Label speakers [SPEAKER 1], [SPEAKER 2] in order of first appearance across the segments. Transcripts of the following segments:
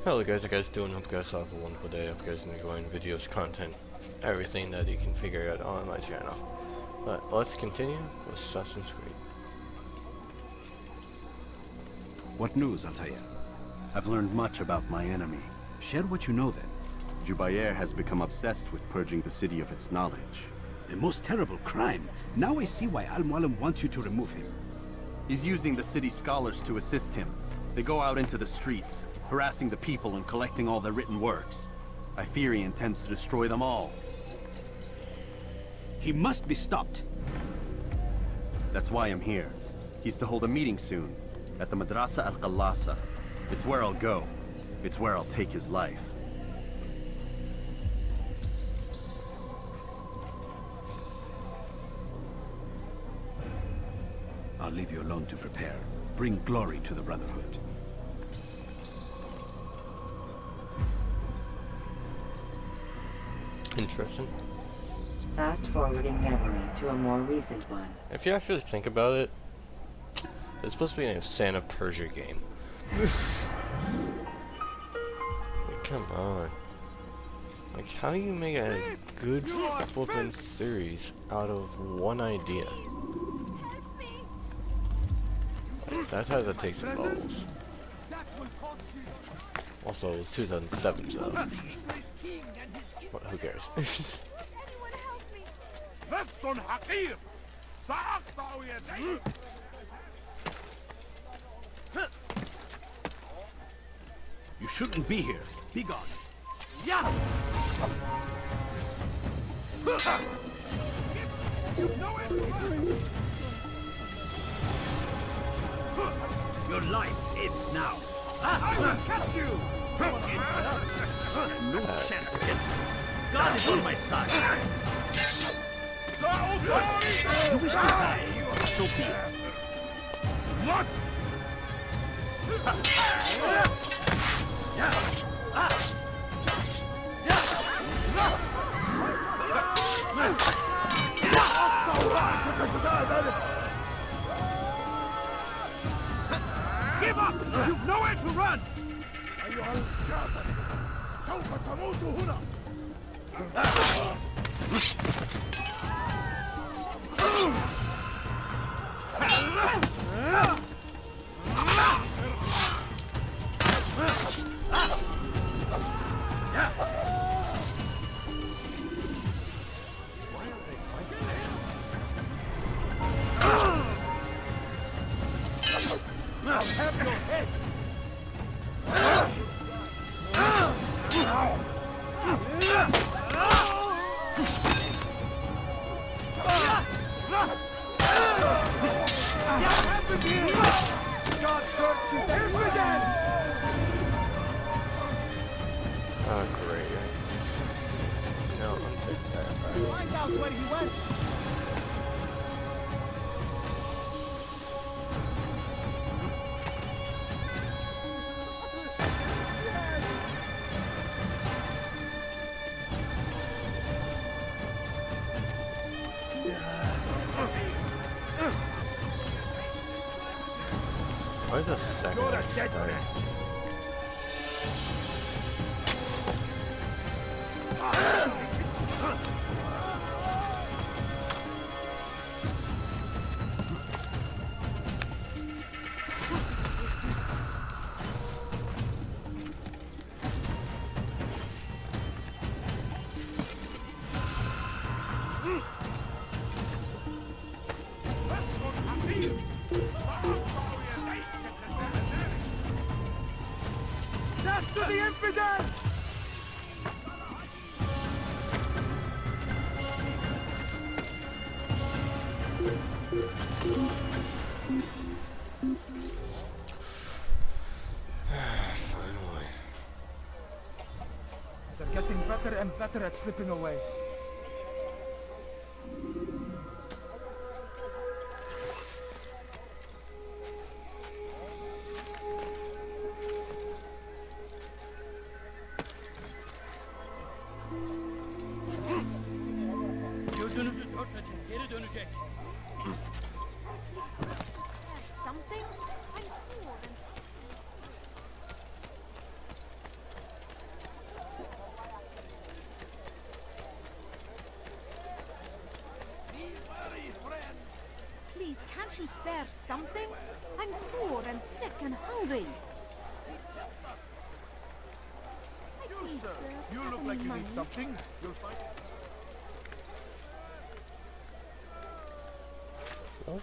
[SPEAKER 1] Hello guys, how you guys doing? Hope you guys have a wonderful day. Hope you guys are enjoying videos, content, everything that you can figure out on my channel. But let's continue with Assassin's Creed.
[SPEAKER 2] What news, Altair? I've learned much about my enemy. Share what you know then. Jubair has become obsessed with purging the city of its knowledge.
[SPEAKER 3] The most terrible crime. Now I see why Al-Mualim wants you to remove him.
[SPEAKER 2] He's using the city scholars to assist him. They go out into the streets, harassing the people and collecting all their written works. I fear he intends to destroy them all.
[SPEAKER 3] He must be stopped.
[SPEAKER 2] That's why I'm here. He's to hold a meeting soon, at the Madrasa al-Qallasa. It's where I'll go. It's where I'll take his life.
[SPEAKER 3] I'll leave you alone to prepare. Bring glory to the Brotherhood.
[SPEAKER 1] Interesting.
[SPEAKER 4] Fast forwarding memory to a more recent one.
[SPEAKER 1] If you actually think about it, it's supposed to be a Santa Persia game. Like, come on. Like, how do you make a good flippin' series out of one idea? That had to take some balls. Also, it was 2007, so... What, who cares?
[SPEAKER 3] You shouldn't be here. Be gone. Your life ends now. I will catch you! No chance against me. God is on my side. You wish to die, so be it. What? Give up! You've nowhere to run! I'll have your head!
[SPEAKER 1] Oh, great. No, I'm taking that back.
[SPEAKER 5] Find out where he went.
[SPEAKER 1] Why the second I start?
[SPEAKER 5] Death to the infidel!
[SPEAKER 1] Finally.
[SPEAKER 5] They're getting better and better at slipping away.
[SPEAKER 6] Something? I'm sure. doing?
[SPEAKER 5] You, sir. You look like you need something. You'll find.
[SPEAKER 1] Oh.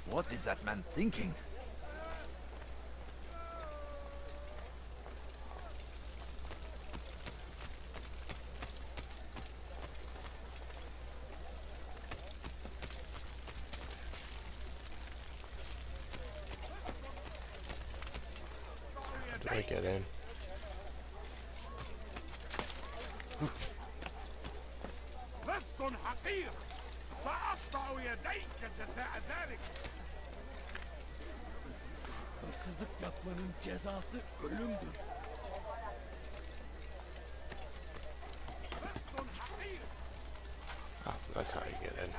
[SPEAKER 3] What is that man thinking?
[SPEAKER 1] Do I get in?
[SPEAKER 3] لص حقير سأقطع يديك جزاء ذلك. Hırsızlık yapmanın cezası ölümdür.
[SPEAKER 1] Oh, that's how you get in.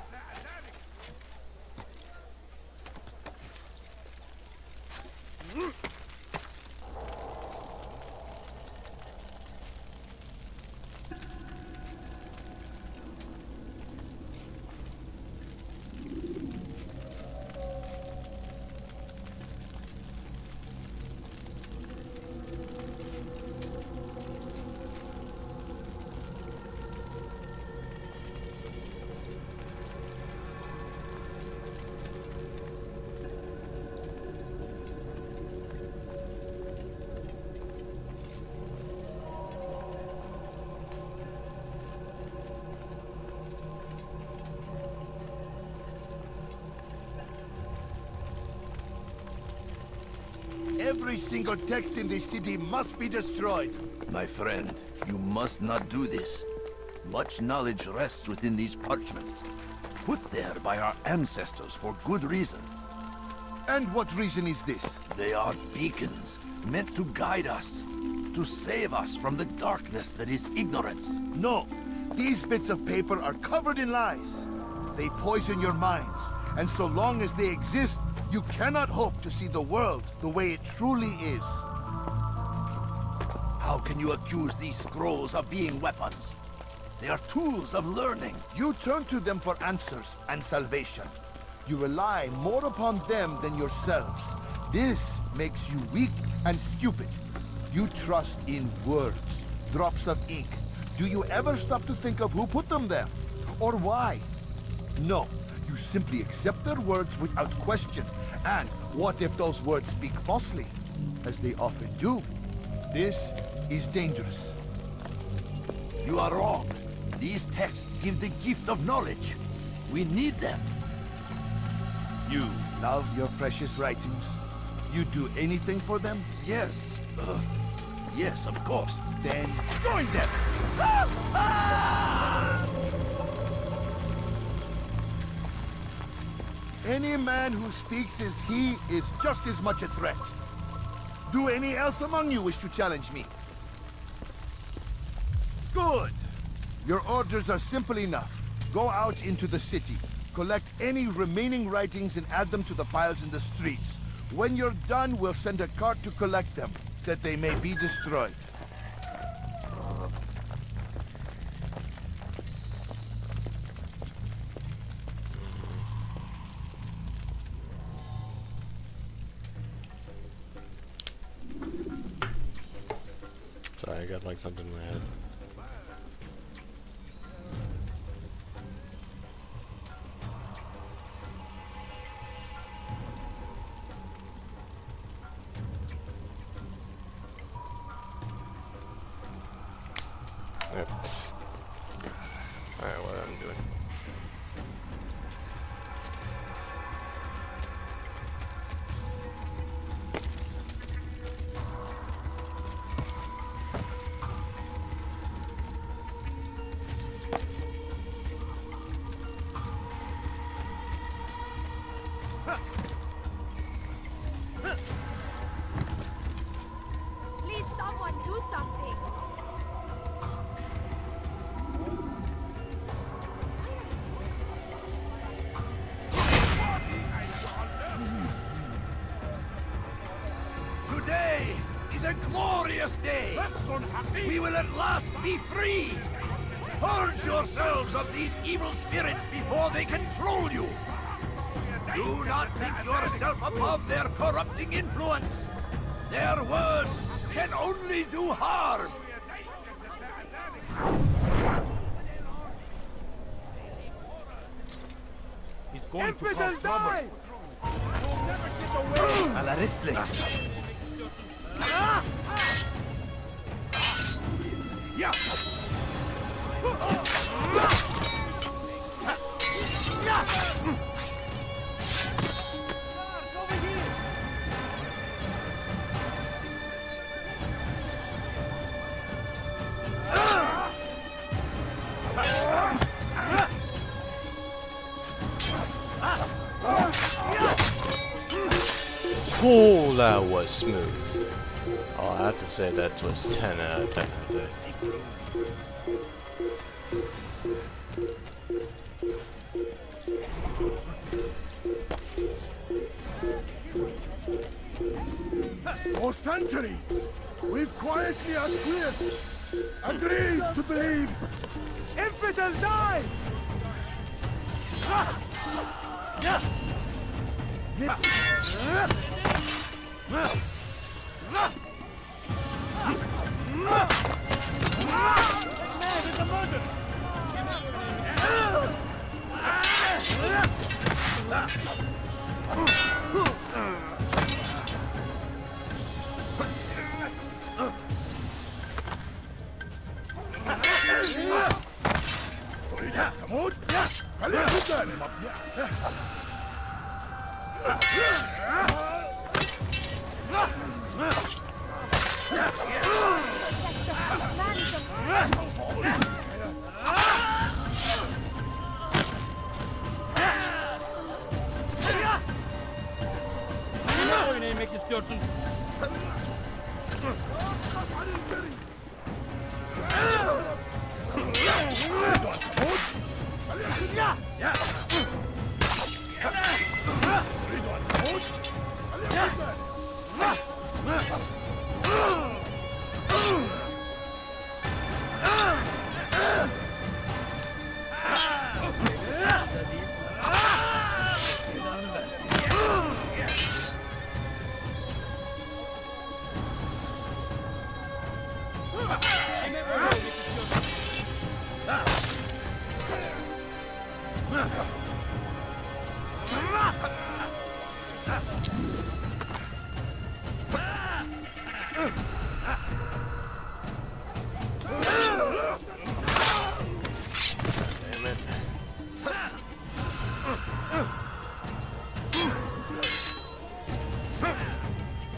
[SPEAKER 7] Every single text in this city must be destroyed.
[SPEAKER 8] My friend, you must not do this. Much knowledge rests within these parchments, put there by our ancestors for good reason.
[SPEAKER 7] And what reason is this?
[SPEAKER 8] They are beacons, meant to guide us, to save us from the darkness that is ignorance.
[SPEAKER 7] No, these bits of paper are covered in lies. They poison your minds, and so long as they exist, you cannot hope to see the world the way it truly is.
[SPEAKER 8] How can you accuse these scrolls of being weapons? They are tools of learning.
[SPEAKER 7] You turn to them for answers and salvation. You rely more upon them than yourselves. This makes you weak and stupid. You trust in words, drops of ink. Do you ever stop to think of who put them there? Or why? No, you simply accept their words without question. And what if those words speak falsely? As they often do. This is dangerous.
[SPEAKER 8] You are wrong. These texts give the gift of knowledge. We need them.
[SPEAKER 7] You love your precious writings? You do anything for them?
[SPEAKER 8] Yes. Yes, of course.
[SPEAKER 7] Then join them! Any man who speaks as he is just as much a threat. Do any else among you wish to challenge me? Good! Your orders are simple enough. Go out into the city, collect any remaining writings and add them to the piles in the streets. When you're done, we'll send a cart to collect them, that they may be destroyed.
[SPEAKER 1] Sorry, I got like something in my head. Yep. Alright, what I'm doing.
[SPEAKER 6] Please, someone do something.
[SPEAKER 8] glorious day!
[SPEAKER 5] That's unhappy!
[SPEAKER 8] We will at last be free! Purge yourselves of these evil spirits before they control you! Do not think yourself above their corrupting influence! Their words can only do harm!
[SPEAKER 5] He's going to cause trouble! You'll never get away!
[SPEAKER 2] A la risle.
[SPEAKER 5] Yeah!
[SPEAKER 1] Oh, that was smooth. Oh, I have to say that was 10 out of 10 that day.
[SPEAKER 7] For centuries, we've quietly acquiesced, agreed to believe.
[SPEAKER 5] Infidels die!
[SPEAKER 1] Damn it.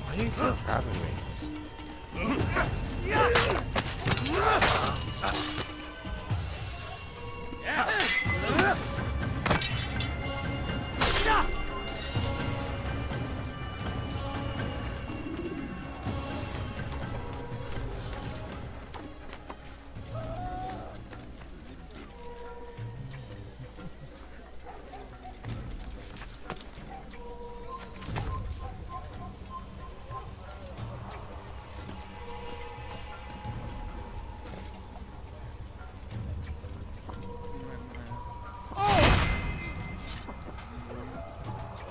[SPEAKER 1] Why do you keep grabbing me?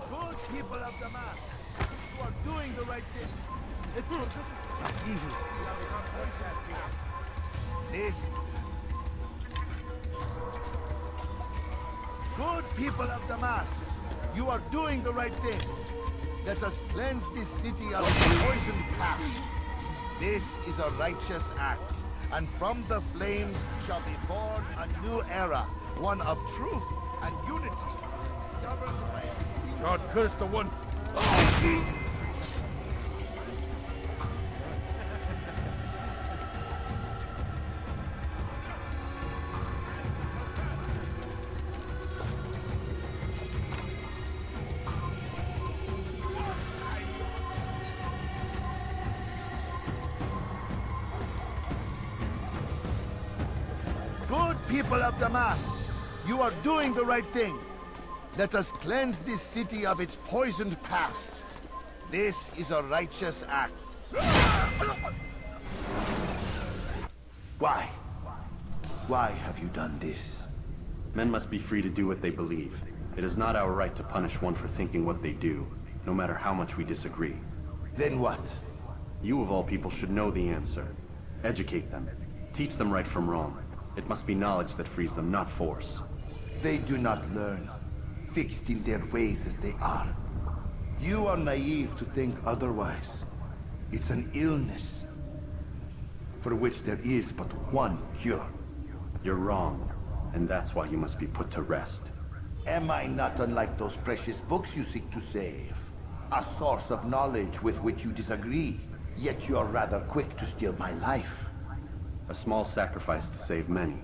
[SPEAKER 7] Good people of the mass, you are doing the right thing. It's for this. Good people of the mass, you are doing the right thing. Let us cleanse this city of its poisoned past. This is a righteous act, and from the flames shall be born a new era, one of truth and unity.
[SPEAKER 5] God curse the one.
[SPEAKER 7] Good people of the mass, you are doing the right thing. Let us cleanse this city of its poisoned past. This is a righteous act. Why? Why have you done this?
[SPEAKER 2] Men must be free to do what they believe. It is not our right to punish one for thinking what they do, no matter how much we disagree.
[SPEAKER 7] Then what?
[SPEAKER 2] You of all people should know the answer. Educate them. Teach them right from wrong. It must be knowledge that frees them, not force.
[SPEAKER 7] They do not learn, fixed in their ways as they are. You are naive to think otherwise. It's an illness, for which there is but one cure.
[SPEAKER 2] You're wrong, and that's why you must be put to rest.
[SPEAKER 7] Am I not unlike those precious books you seek to save? A source of knowledge with which you disagree, yet you're rather quick to steal my life.
[SPEAKER 2] A small sacrifice to save many.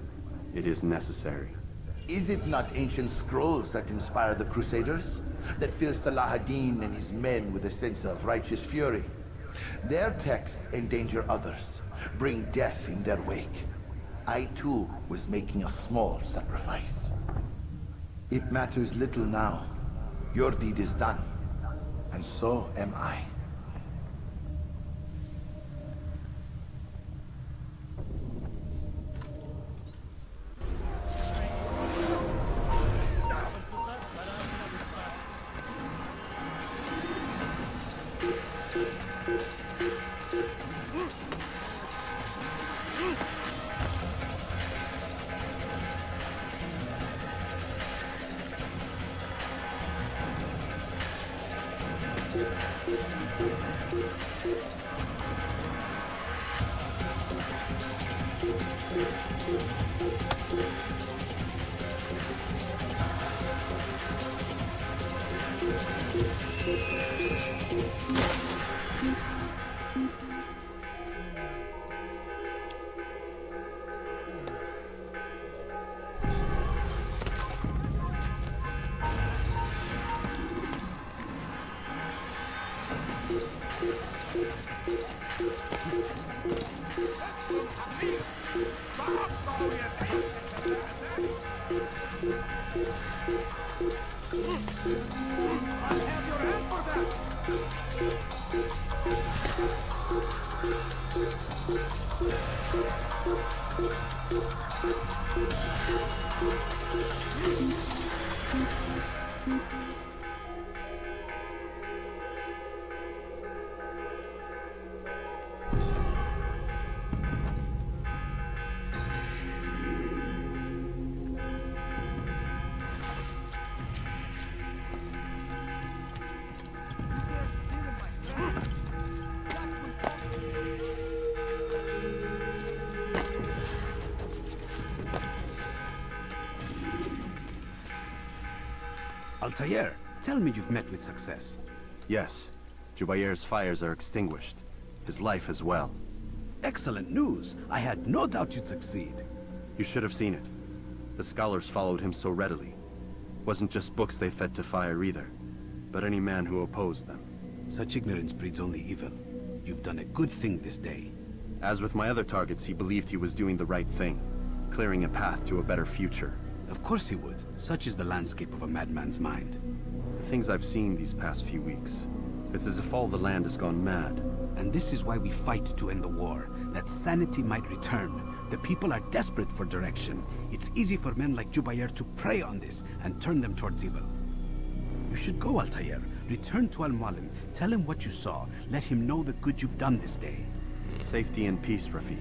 [SPEAKER 2] It is necessary.
[SPEAKER 7] Is it not ancient scrolls that inspire the Crusaders? That fill Salah ad-Din and his men with a sense of righteous fury? Their texts endanger others, bring death in their wake. I too was making a small sacrifice. It matters little now. Your deed is done, and so am I.
[SPEAKER 3] Altair, tell me you've met with success.
[SPEAKER 2] Yes, Jubair's fires are extinguished. His life as well.
[SPEAKER 3] Excellent news. I had no doubt you'd succeed.
[SPEAKER 2] You should have seen it. The scholars followed him so readily. Wasn't just books they fed to fire either, but any man who opposed them.
[SPEAKER 3] Such ignorance breeds only evil. You've done a good thing this day.
[SPEAKER 2] As with my other targets, he believed he was doing the right thing, clearing a path to a better future.
[SPEAKER 3] Of course he would. Such is the landscape of a madman's mind.
[SPEAKER 2] The things I've seen these past few weeks, it's as if all the land has gone mad.
[SPEAKER 3] And this is why we fight to end the war, that sanity might return. The people are desperate for direction. It's easy for men like Jubair to prey on this and turn them towards evil. You should go, Altair. Return to Al-Mualim. Tell him what you saw. Let him know the good you've done this day.
[SPEAKER 2] Safety and peace, Rafiq.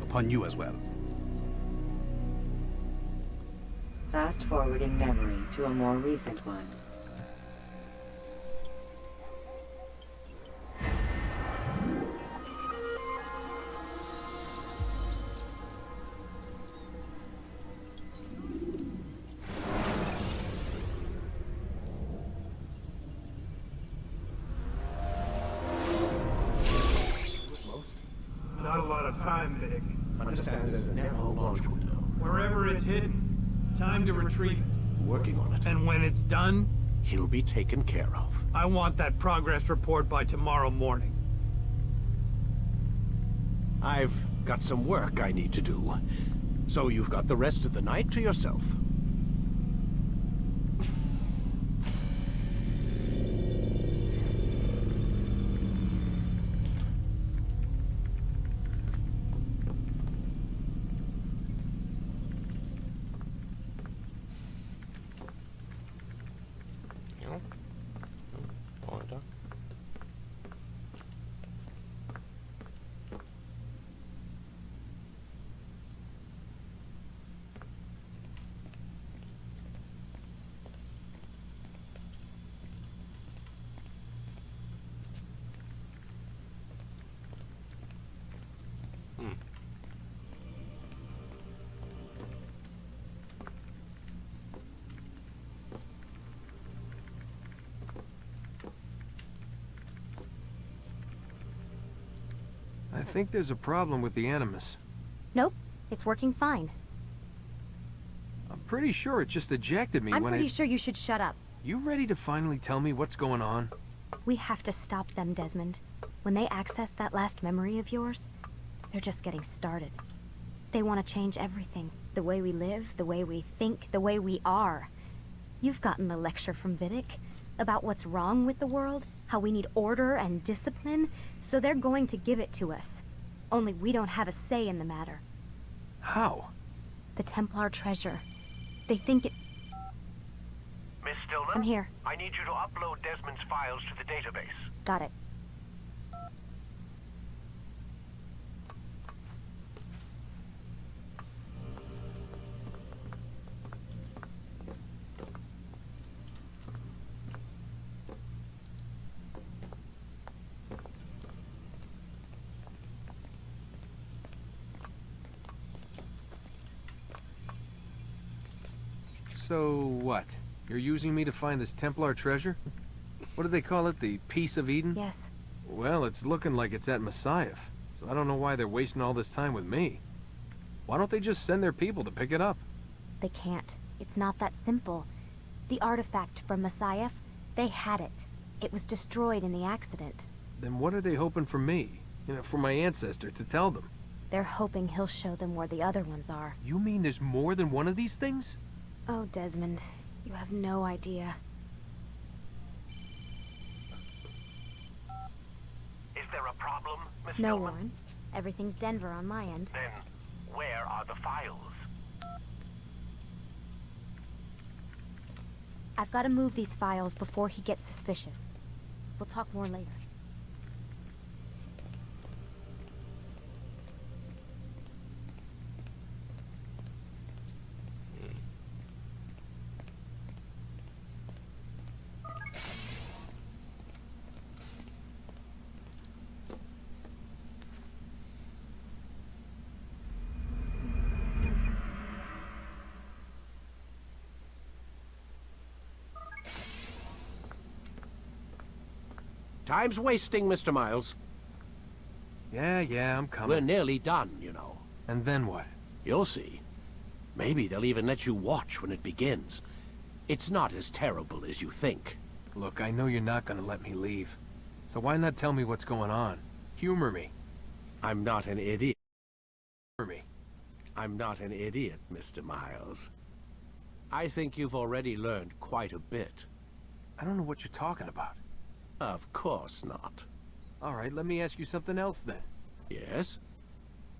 [SPEAKER 3] Upon you as well.
[SPEAKER 4] Fast-forwarding memory to a more recent one.
[SPEAKER 5] Not a lot of time, Vic.
[SPEAKER 9] Understand there's a narrow launch window.
[SPEAKER 5] Wherever it's hidden, time to retrieve it.
[SPEAKER 9] Working on it.
[SPEAKER 5] And when it's done,
[SPEAKER 9] He'll be taken care of.
[SPEAKER 5] I want that progress report by tomorrow morning.
[SPEAKER 9] I've got some work I need to do. So you've got the rest of the night to yourself.
[SPEAKER 10] think there's a problem with the Animus.
[SPEAKER 11] Nope, it's working fine.
[SPEAKER 10] I'm pretty sure it just ejected me
[SPEAKER 11] I'm
[SPEAKER 10] when
[SPEAKER 11] pretty sure you should shut up.
[SPEAKER 10] You ready to finally tell me what's going on?
[SPEAKER 11] We have to stop them, Desmond. When they access that last memory of yours, they're just getting started. They want to change everything. The way we live, the way we think, the way we are. You've gotten the lecture from Vidic about what's wrong with the world, how we need order and discipline, so they're going to give it to us. Only we don't have a say in the matter.
[SPEAKER 10] How?
[SPEAKER 11] The Templar treasure. They think it...
[SPEAKER 12] Miss Stillman?
[SPEAKER 11] I'm here.
[SPEAKER 12] I need you to upload Desmond's files to the database.
[SPEAKER 11] Got it.
[SPEAKER 10] So what? You're using me to find this Templar treasure? What do they call it? The Piece of Eden?
[SPEAKER 11] Yes.
[SPEAKER 10] Well, it's looking like it's at Messiah, so I don't know why they're wasting all this time with me. Why don't they just send their people to pick it up?
[SPEAKER 11] They can't. It's not that simple. The artifact from Messiah, they had it. It was destroyed in the accident.
[SPEAKER 10] Then what are they hoping for me? You know, for my ancestor to tell them?
[SPEAKER 11] They're hoping he'll show them where the other ones are.
[SPEAKER 10] You mean there's more than one of these things?
[SPEAKER 11] Oh, Desmond, you have no idea.
[SPEAKER 12] Is there a problem, Miss
[SPEAKER 11] No,
[SPEAKER 12] Stillman?
[SPEAKER 11] Warren. Everything's Denver on my end.
[SPEAKER 12] Then, where are the files?
[SPEAKER 11] I've got to move these files before he gets suspicious. We'll talk more later.
[SPEAKER 9] Time's wasting, Mr. Miles.
[SPEAKER 10] Yeah, I'm coming.
[SPEAKER 9] We're nearly done, you know.
[SPEAKER 10] And then what?
[SPEAKER 9] You'll see. Maybe they'll even let you watch when it begins. It's not as terrible as you think.
[SPEAKER 10] Look, I know you're not gonna let me leave. So why not tell me what's going on? Humor me.
[SPEAKER 9] I'm not an idiot.
[SPEAKER 10] Humor me.
[SPEAKER 9] I'm not an idiot, Mr. Miles. I think you've already learned quite a bit.
[SPEAKER 10] I don't know what you're talking about.
[SPEAKER 9] Of course not.
[SPEAKER 10] All right, let me ask you something else then.
[SPEAKER 9] Yes?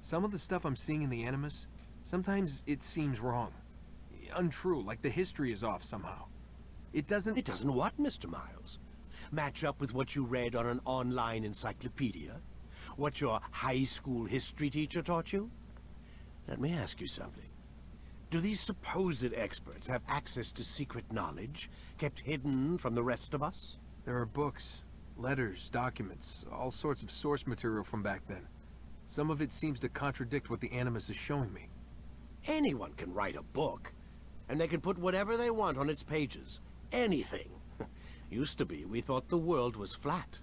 [SPEAKER 10] Some of the stuff I'm seeing in the Animus, sometimes it seems wrong. Untrue, like the history is off somehow. It doesn't...
[SPEAKER 9] It doesn't what, Mr. Miles? Match up with what you read on an online encyclopedia? What your high school history teacher taught you? Let me ask you something. Do these supposed experts have access to secret knowledge, kept hidden from the rest of us?
[SPEAKER 10] There are books, letters, documents, all sorts of source material from back then. Some of it seems to contradict what the Animus is showing me.
[SPEAKER 9] Anyone can write a book, and they can put whatever they want on its pages. Anything. Used to be, we thought the world was flat.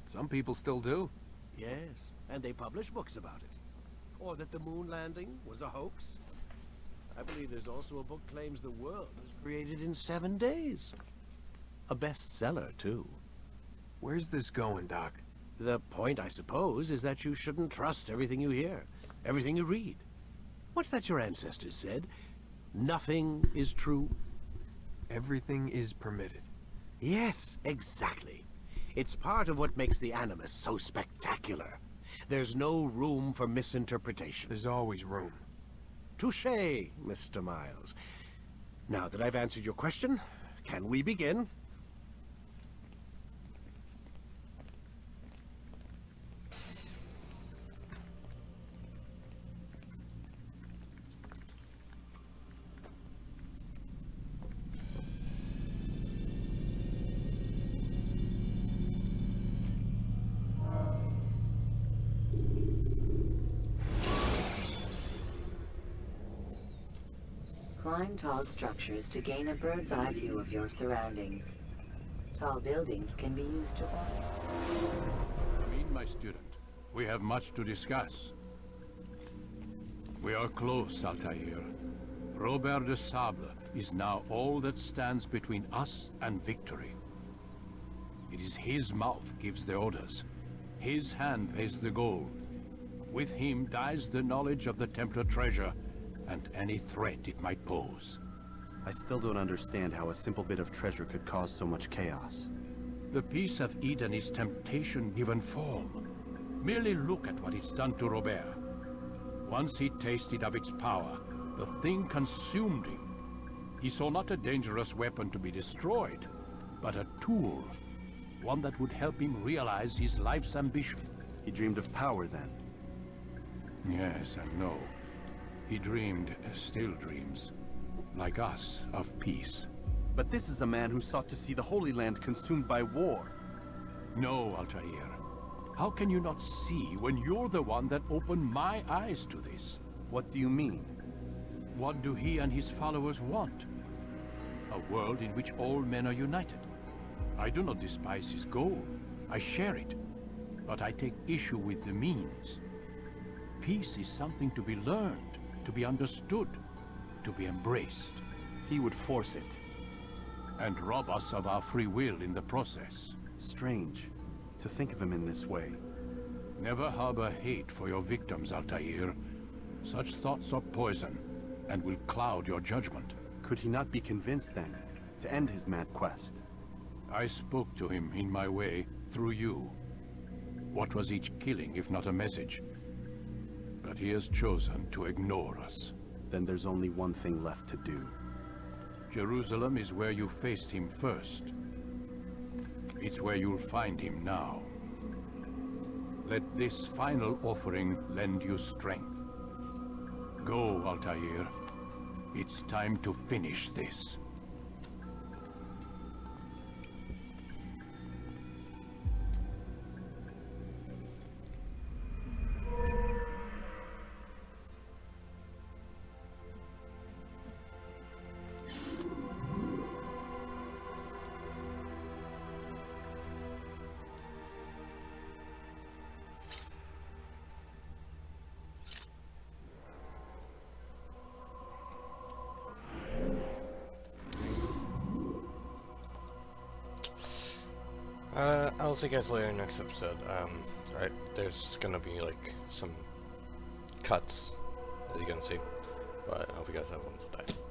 [SPEAKER 10] Some people still do.
[SPEAKER 9] Yes, and they publish books about it. Or that the moon landing was a hoax. I believe there's also a book claims the world was created in 7 days. A bestseller, too.
[SPEAKER 10] Where's this going, Doc?
[SPEAKER 9] The point, I suppose, is that you shouldn't trust everything you hear, everything you read. What's that your ancestors said? Nothing is true.
[SPEAKER 10] Everything is permitted.
[SPEAKER 9] Yes, exactly. It's part of what makes the Animus so spectacular. There's no room for misinterpretation.
[SPEAKER 10] There's always room.
[SPEAKER 9] Touché, Mr. Miles. Now that I've answered your question, can we begin?
[SPEAKER 4] Climb tall structures to gain a bird's eye view of your surroundings. Tall buildings can be used to orient.
[SPEAKER 2] Read, my student.
[SPEAKER 13] We have much to discuss. We are close, Altair. Robert de Sable is now all that stands between us and victory. It is his mouth gives the orders. His hand pays the gold. With him dies the knowledge of the Templar treasure and any threat it might pose.
[SPEAKER 2] I still don't understand how a simple bit of treasure could cause so much chaos.
[SPEAKER 13] The peace of Eden is temptation given form. Merely look at what it's done to Robert. Once he tasted of its power, the thing consumed him. He saw not a dangerous weapon to be destroyed, but a tool. One that would help him realize his life's ambition.
[SPEAKER 2] He dreamed of power then?
[SPEAKER 13] Yes and no. He dreamed, still dreams, like us, of peace.
[SPEAKER 2] But this is a man who sought to see the Holy Land consumed by war.
[SPEAKER 13] No, Altair. How can you not see when you're the one that opened my eyes to this?
[SPEAKER 2] What do you mean?
[SPEAKER 13] What do he and his followers want? A world in which all men are united. I do not despise his goal. I share it. But I take issue with the means. Peace is something to be learned, to be understood, to be embraced.
[SPEAKER 2] He would force it.
[SPEAKER 13] And rob us of our free will in the process.
[SPEAKER 2] Strange, to think of him in this way.
[SPEAKER 13] Never harbor hate for your victims, Altair. Such thoughts are poison, and will cloud your judgment.
[SPEAKER 2] Could he not be convinced, then, to end his mad quest?
[SPEAKER 13] I spoke to him in my way, through you. What was each killing, if not a message? But he has chosen to ignore us.
[SPEAKER 2] Then there's only one thing left to do.
[SPEAKER 13] Jerusalem is where you faced him first. It's where you'll find him now. Let this final offering lend you strength. Go, Altair. It's time to finish this.
[SPEAKER 1] I'll see you guys later in the next episode. Right, there's gonna be like some cuts that you're gonna see, but I hope you guys have a wonderful day.